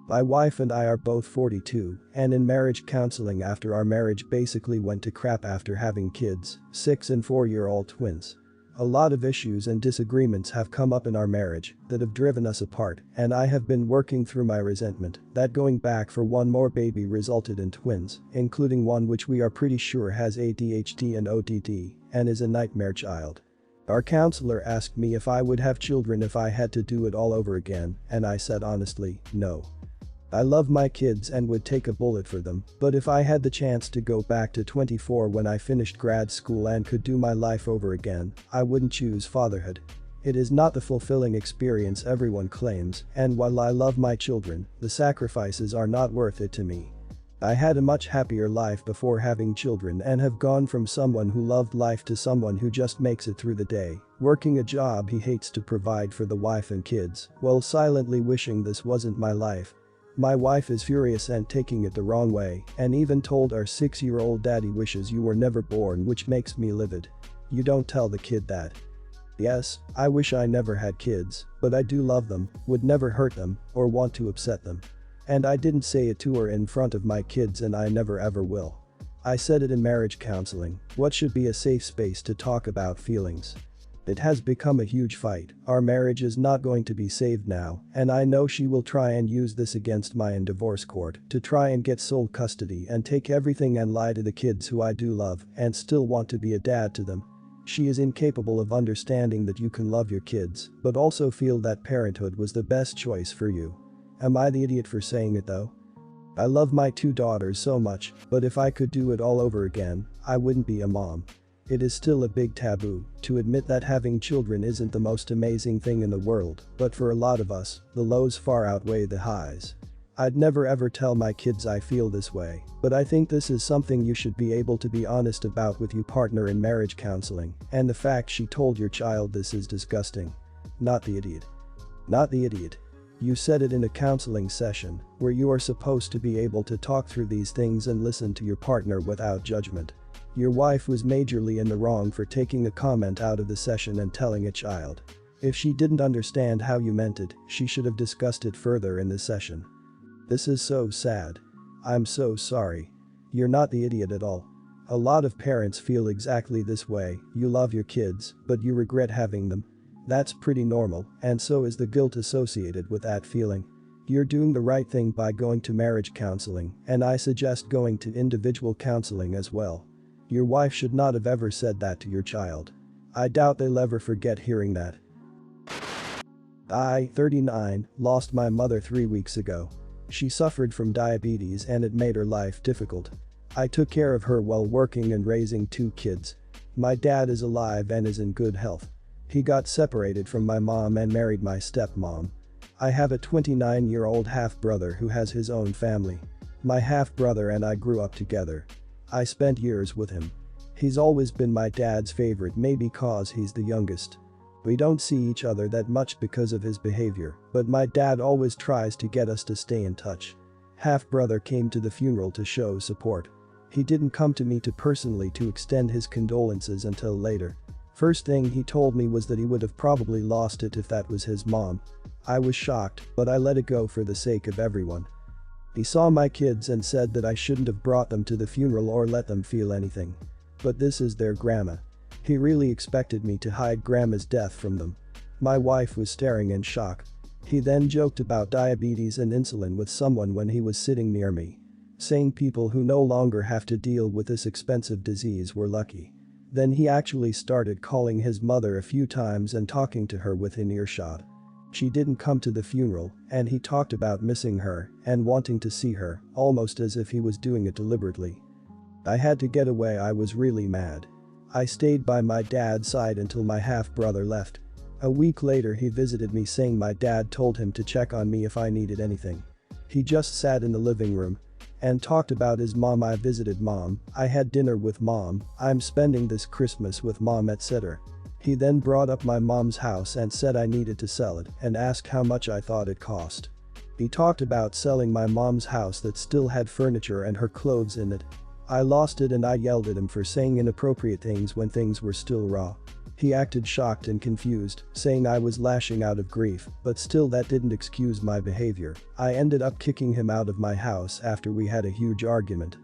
My wife and I are both 42 and in marriage counseling after our marriage basically went to crap after having kids, 6 and 4-year-old twins. A lot of issues and disagreements have come up in our marriage that have driven us apart, and I have been working through my resentment that going back for one more baby resulted in twins, including one which we are pretty sure has ADHD and ODD and is a nightmare child. Our counselor asked me if I would have children if I had to do it all over again, and I said honestly, no. I love my kids and would take a bullet for them, but if I had the chance to go back to 24 when I finished grad school and could do my life over again, I wouldn't choose fatherhood. It is not the fulfilling experience everyone claims, and while I love my children, the sacrifices are not worth it to me. I had a much happier life before having children and have gone from someone who loved life to someone who just makes it through the day, working a job he hates to provide for the wife and kids, while silently wishing this wasn't my life. My wife is furious and taking it the wrong way, and even told our 6-year-old daddy wishes you were never born, which makes me livid. You don't tell the kid that. Yes, I wish I never had kids, but I do love them, would never hurt them, or want to upset them. And I didn't say it to her in front of my kids and I never ever will. I said it in marriage counseling, what should be a safe space to talk about feelings. It has become a huge fight, our marriage is not going to be saved now, and I know she will try and use this against me in divorce court to try and get sole custody and take everything and lie to the kids who I do love and still want to be a dad to them. She is incapable of understanding that you can love your kids, but also feel that parenthood was the best choice for you. Am I the idiot for saying it though? I love my 2 daughters so much, but if I could do it all over again, I wouldn't be a mom. It is still a big taboo to admit that having children isn't the most amazing thing in the world, but for a lot of us, the lows far outweigh the highs. I'd never ever tell my kids I feel this way, but I think this is something you should be able to be honest about with your partner in marriage counseling, and the fact she told your child this is disgusting. Not the idiot. Not the idiot. You said it in a counseling session, where you are supposed to be able to talk through these things and listen to your partner without judgment. Your wife was majorly in the wrong for taking a comment out of the session and telling a child. If she didn't understand how you meant it, she should have discussed it further in the session. This is so sad. I'm so sorry. You're not the idiot at all. A lot of parents feel exactly this way, you love your kids, but you regret having them. That's pretty normal, and so is the guilt associated with that feeling. You're doing the right thing by going to marriage counseling, and I suggest going to individual counseling as well. Your wife should not have ever said that to your child. I doubt they'll ever forget hearing that. I, 39, lost my mother 3 weeks ago. She suffered from diabetes and it made her life difficult. I took care of her while working and raising 2 kids. My dad is alive and is in good health. He got separated from my mom and married my stepmom. I have a 29-year-old half-brother who has his own family. My half-brother and I grew up together. I spent years with him. He's always been my dad's favorite, maybe cause he's the youngest. We don't see each other that much because of his behavior, but my dad always tries to get us to stay in touch. Half-brother came to the funeral to show support. He didn't come to me personally to extend his condolences until later. First thing he told me was that he would have probably lost it if that was his mom. I was shocked, but I let it go for the sake of everyone. He saw my kids and said that I shouldn't have brought them to the funeral or let them feel anything. But this is their grandma. He really expected me to hide grandma's death from them. My wife was staring in shock. He then joked about diabetes and insulin with someone when he was sitting near me, saying people who no longer have to deal with this expensive disease were lucky. Then he actually started calling his mother a few times and talking to her within earshot. She didn't come to the funeral, and he talked about missing her and wanting to see her, almost as if he was doing it deliberately. I had to get away. I was really mad. I stayed by my dad's side until my half-brother left. A week later he visited me saying my dad told him to check on me if I needed anything. He just sat in the living room and talked about his mom. I visited mom, I had dinner with mom, I'm spending this Christmas with mom, etc. He then brought up my mom's house and said I needed to sell it and asked how much I thought it cost. He talked about selling my mom's house that still had furniture and her clothes in it. I lost it and I yelled at him for saying inappropriate things when things were still raw. He acted shocked and confused, saying I was lashing out of grief, but still that didn't excuse my behavior. I ended up kicking him out of my house after we had a huge argument.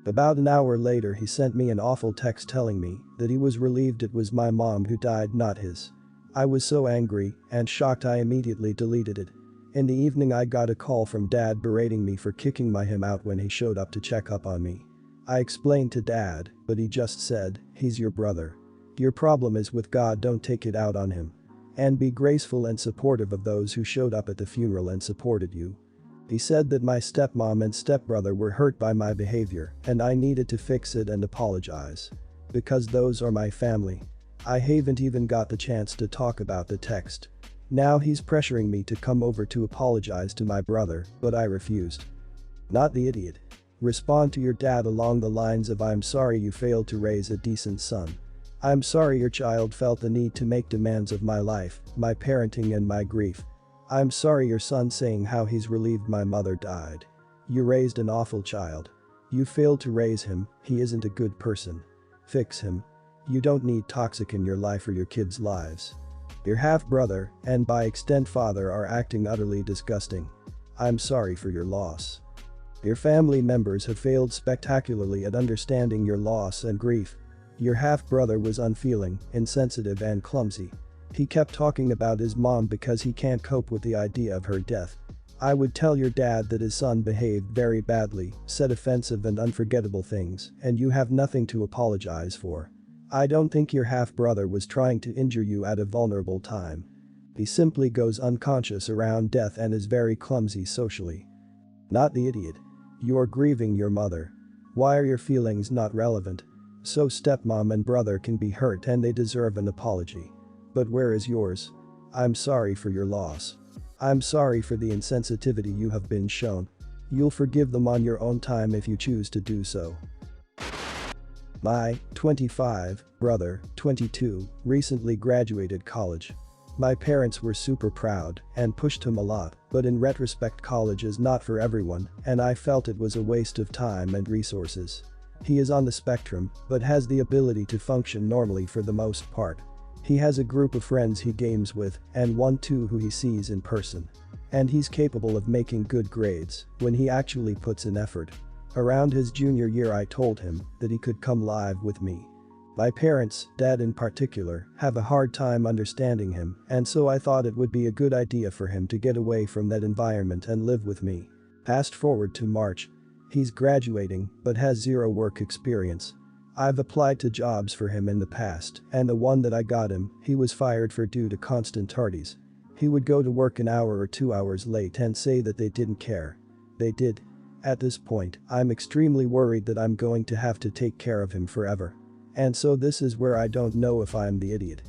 About an hour later he sent me an awful text telling me that he was relieved it was my mom who died, not his. I was so angry and shocked I immediately deleted it. In the evening I got a call from Dad berating me for kicking him out when he showed up to check up on me. I explained to Dad, but he just said, "He's your brother. Your problem is with God, don't take it out on him. And be graceful and supportive of those who showed up at the funeral and supported you." He said that my stepmom and stepbrother were hurt by my behavior and I needed to fix it and apologize. Because those are my family. I haven't even got the chance to talk about the text. Now he's pressuring me to come over to apologize to my brother, but I refused. Not the idiot. Respond to your dad along the lines of "I'm sorry you failed to raise a decent son. I'm sorry your child felt the need to make demands of my life, my parenting and my grief. I'm sorry your son saying how he's relieved my mother died. You raised an awful child. You failed to raise him, he isn't a good person. Fix him. You don't need toxic in your life or your kids' lives. Your half-brother, and by extent father, are acting utterly disgusting. I'm sorry for your loss. Your family members have failed spectacularly at understanding your loss and grief. Your half-brother was unfeeling, insensitive and clumsy. He kept talking about his mom because he can't cope with the idea of her death. I would tell your dad that his son behaved very badly, said offensive and unforgettable things, and you have nothing to apologize for. I don't think your half-brother was trying to injure you at a vulnerable time. He simply goes unconscious around death and is very clumsy socially. Not the idiot. You're grieving your mother. Why are your feelings not relevant? So stepmom and brother can be hurt and they deserve an apology. But where is yours? I'm sorry for your loss. I'm sorry for the insensitivity you have been shown. You'll forgive them on your own time if you choose to do so. My 25 brother, 22, recently graduated college. My parents were super proud and pushed him a lot, but in retrospect college is not for everyone and I felt it was a waste of time and resources. He is on the spectrum, but has the ability to function normally for the most part. He has a group of friends he games with and 1-2 who he sees in person. And he's capable of making good grades when he actually puts in effort. Around his junior year I told him that he could come live with me. My parents, Dad in particular, have a hard time understanding him and so I thought it would be a good idea for him to get away from that environment and live with me. Fast forward to March. He's graduating but has zero work experience. I've applied to jobs for him in the past and the one that I got him, he was fired for due to constant tardies. He would go to work an hour or 2 hours late and say that they didn't care. They did. At this point, I'm extremely worried that I'm going to have to take care of him forever. And so this is where I don't know if I'm the idiot.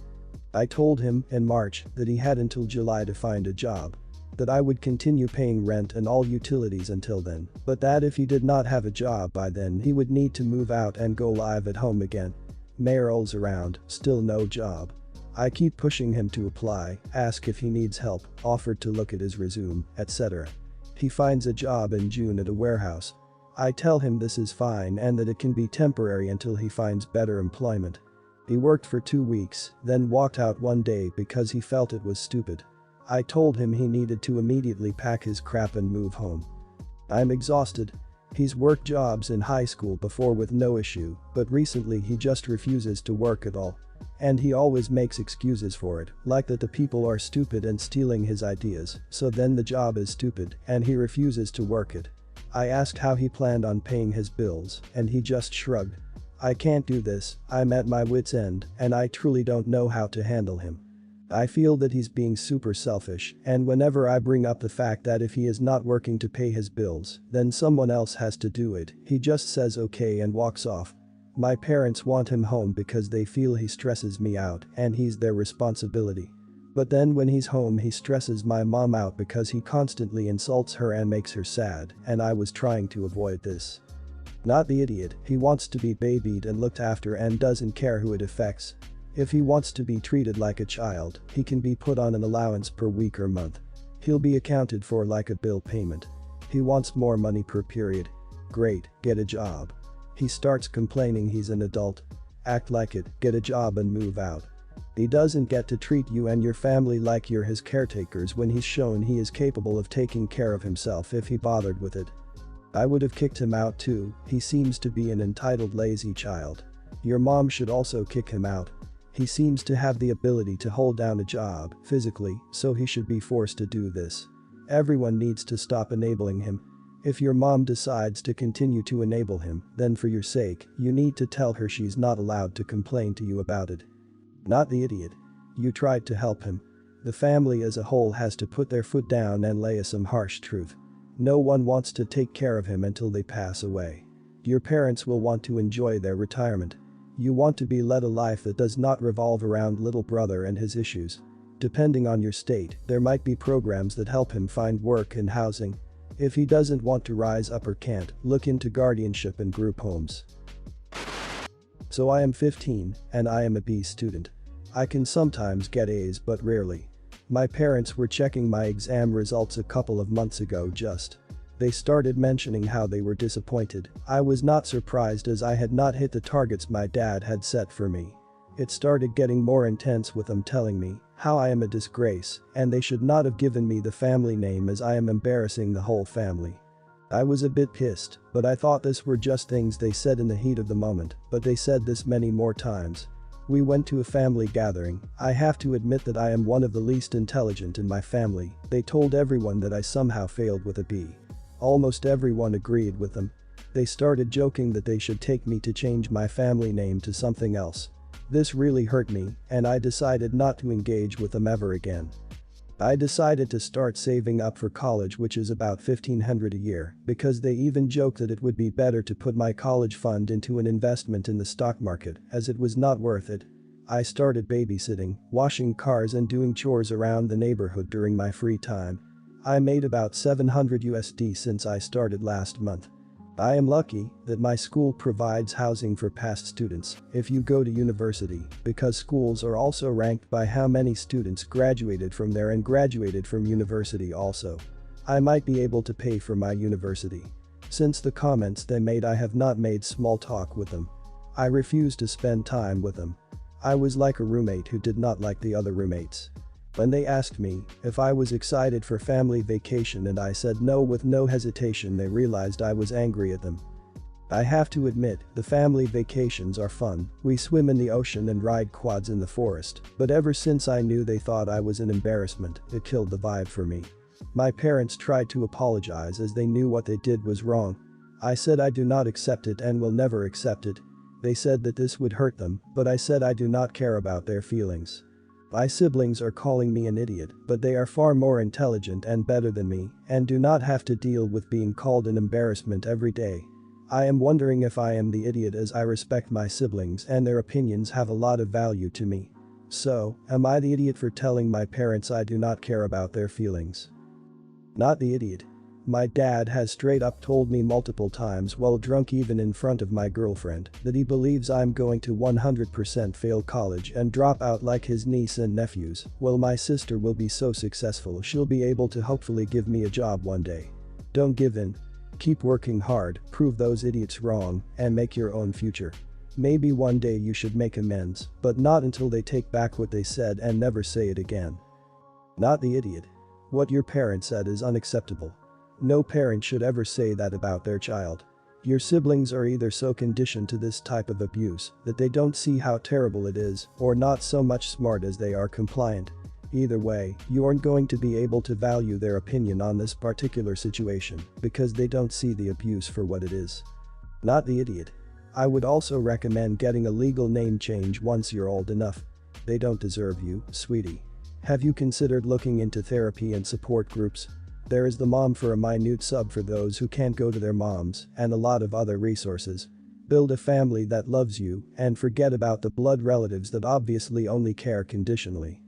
I told him in March that he had until July to find a job. That I would continue paying rent and all utilities until then, but that if he did not have a job by then he would need to move out and go live at home again. May rolls around, still no job. I keep pushing him to apply, ask if he needs help, offered to look at his resume, etc. He finds a job in June at a warehouse. I tell him this is fine and that it can be temporary until he finds better employment. He worked for 2 weeks, then walked out one day because he felt it was stupid. I told him he needed to immediately pack his crap and move home. I'm exhausted. He's worked jobs in high school before with no issue, but recently he just refuses to work at all. And he always makes excuses for it, like that the people are stupid and stealing his ideas, so then the job is stupid and he refuses to work it. I asked how he planned on paying his bills and he just shrugged. I can't do this, I'm at my wit's end and I truly don't know how to handle him. I feel that he's being super selfish and whenever I bring up the fact that if he is not working to pay his bills, then someone else has to do it, he just says okay and walks off. My parents want him home because they feel he stresses me out and he's their responsibility. But then when he's home he stresses my mom out because he constantly insults her and makes her sad and I was trying to avoid this. Not the idiot, he wants to be babied and looked after and doesn't care who it affects. If he wants to be treated like a child, he can be put on an allowance per week or month. He'll be accounted for like a bill payment. He wants more money per period. Great, get a job. He starts complaining he's an adult. Act like it, get a job and move out. He doesn't get to treat you and your family like you're his caretakers when he's shown he is capable of taking care of himself if he bothered with it. I would have kicked him out too, he seems to be an entitled lazy child. Your mom should also kick him out. He seems to have the ability to hold down a job, physically, so he should be forced to do this. Everyone needs to stop enabling him. If your mom decides to continue to enable him, then for your sake, you need to tell her she's not allowed to complain to you about it. Not the idiot. You tried to help him. The family as a whole has to put their foot down and lay some harsh truth. No one wants to take care of him until they pass away. Your parents will want to enjoy their retirement. You want to be led a life that does not revolve around little brother and his issues. Depending on your state, there might be programs that help him find work and housing. If he doesn't want to rise up or can't, look into guardianship and group homes. So I am 15, and I am a B student. I can sometimes get A's but rarely. My parents were checking my exam results a couple of months ago They started mentioning how they were disappointed. I was not surprised as I had not hit the targets my dad had set for me. It started getting more intense with them telling me how I am a disgrace and they should not have given me the family name as I am embarrassing the whole family. I was a bit pissed, but I thought this were just things they said in the heat of the moment, but they said this many more times. We went to a family gathering. I have to admit that I am one of the least intelligent in my family. They told everyone that I somehow failed with a B. Almost everyone agreed with them. They started joking that they should take me to change my family name to something else. This really hurt me, and I decided not to engage with them ever again. I decided to start saving up for college, which is about $1,500 a year, because they even joked that it would be better to put my college fund into an investment in the stock market, as it was not worth it. I started babysitting, washing cars and doing chores around the neighborhood during my free time. I made about $700 since I started last month. I am lucky that my school provides housing for past students if you go to university, because schools are also ranked by how many students graduated from there and graduated from university also. I might be able to pay for my university. Since the comments they made, I have not made small talk with them. I refuse to spend time with them. I was like a roommate who did not like the other roommates. When they asked me if I was excited for family vacation and I said no with no hesitation, they realized I was angry at them. I have to admit, the family vacations are fun. We swim in the ocean and ride quads in the forest, but ever since I knew they thought I was an embarrassment, it killed the vibe for me. My parents tried to apologize as they knew what they did was wrong. I said I do not accept it and will never accept it. They said that this would hurt them, but I said I do not care about their feelings. My siblings are calling me an idiot, but they are far more intelligent and better than me and do not have to deal with being called an embarrassment every day. I am wondering if I am the idiot, as I respect my siblings and their opinions have a lot of value to me. So, am I the idiot for telling my parents I do not care about their feelings? Not the idiot. My dad has straight up told me multiple times while drunk, even in front of my girlfriend, that he believes I'm going to 100% fail college and drop out like his niece and nephews. Well, my sister will be so successful she'll be able to hopefully give me a job one day. Don't give in. Keep working hard, prove those idiots wrong, and make your own future. Maybe one day you should make amends, but not until they take back what they said and never say it again. Not the idiot. What your parent said is unacceptable. No parent should ever say that about their child. Your siblings are either so conditioned to this type of abuse that they don't see how terrible it is, or not so much smart as they are compliant. Either way, you aren't going to be able to value their opinion on this particular situation because they don't see the abuse for what it is. Not the idiot. I would also recommend getting a legal name change once you're old enough. They don't deserve you, sweetie. Have you considered looking into therapy and support groups? There is the Mom for a Minute sub for those who can't go to their moms, and a lot of other resources. Build a family that loves you and forget about the blood relatives that obviously only care conditionally.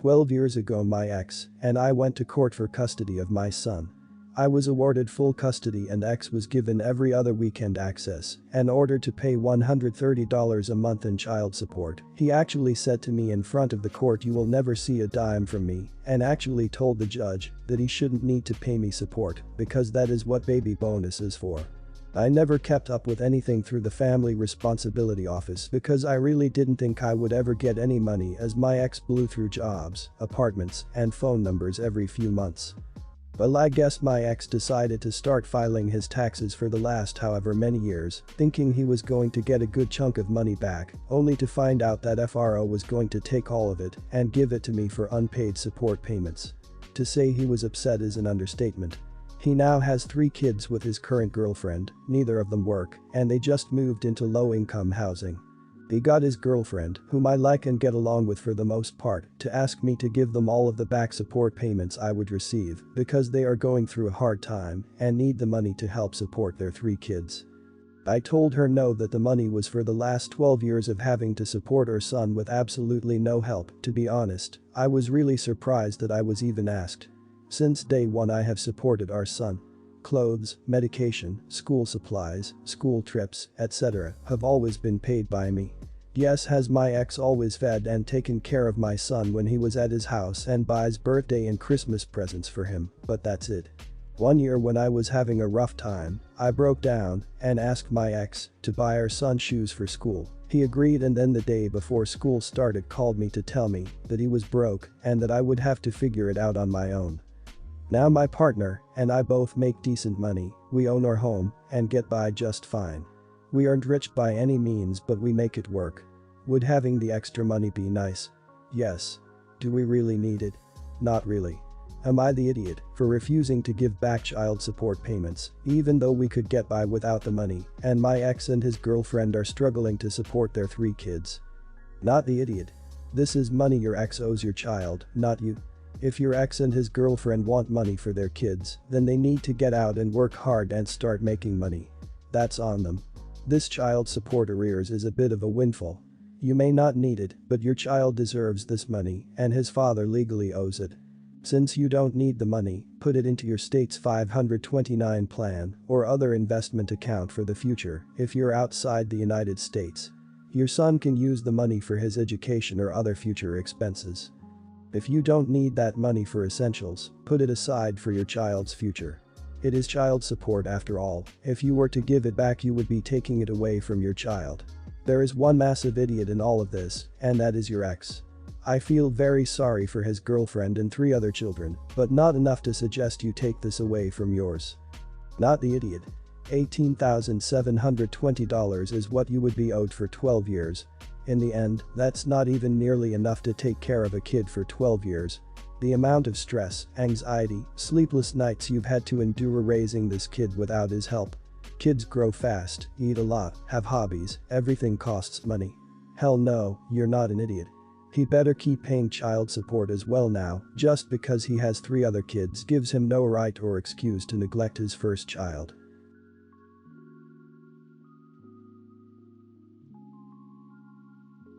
12 years ago, my ex and I went to court for custody of my son. I was awarded full custody and ex was given every other weekend access and ordered to pay $130 a month in child support. He actually said to me in front of the court, "You will never see a dime from me," and actually told the judge that he shouldn't need to pay me support because that is what baby bonus is for. I never kept up with anything through the family responsibility office because I really didn't think I would ever get any money as my ex blew through jobs, apartments, and phone numbers every few months. Well, I guess my ex decided to start filing his taxes for the last however many years, thinking he was going to get a good chunk of money back, only to find out that FRO was going to take all of it and give it to me for unpaid support payments. To say he was upset is an understatement. He now has 3 kids with his current girlfriend, neither of them work, and they just moved into low-income housing. He got his girlfriend, whom I like and get along with for the most part, to ask me to give them all of the back support payments I would receive because they are going through a hard time and need the money to help support their 3 kids. I told her no, that the money was for the last 12 years of having to support our son with absolutely no help. To be honest, I was really surprised that I was even asked. Since day one I have supported our son. Clothes, medication, school supplies, school trips, etc. have always been paid by me. Yes, has my ex always fed and taken care of my son when he was at his house and buys birthday and Christmas presents for him, but that's it. One year when I was having a rough time, I broke down and asked my ex to buy our son shoes for school. He agreed, and then the day before school started called me to tell me that he was broke and that I would have to figure it out on my own. Now my partner and I both make decent money, we own our home and get by just fine. We aren't rich by any means, but we make it work. Would having the extra money be nice? Yes. Do we really need it? Not really. Am I the idiot for refusing to give back child support payments, even though we could get by without the money and my ex and his girlfriend are struggling to support their 3 kids? Not the idiot. This is money your ex owes your child, not you. If your ex and his girlfriend want money for their kids, then they need to get out and work hard and start making money. That's on them. This child support arrears is a bit of a windfall. You may not need it, but your child deserves this money and his father legally owes it. Since you don't need the money, put it into your state's 529 plan or other investment account for the future if you're outside the United States. Your son can use the money for his education or other future expenses. If you don't need that money for essentials, put it aside for your child's future. It is child support after all. If you were to give it back, you would be taking it away from your child. There is one massive idiot in all of this, and that is your ex. I feel very sorry for his girlfriend and 3 other children, but not enough to suggest you take this away from yours. Not the idiot. $18,720 is what you would be owed for 12 years. In the end, that's not even nearly enough to take care of a kid for 12 years. The amount of stress, anxiety, sleepless nights you've had to endure raising this kid without his help. Kids grow fast, eat a lot, have hobbies, everything costs money. Hell no, you're not an idiot. He better keep paying child support as well now. Just because he has 3 other kids gives him no right or excuse to neglect his first child.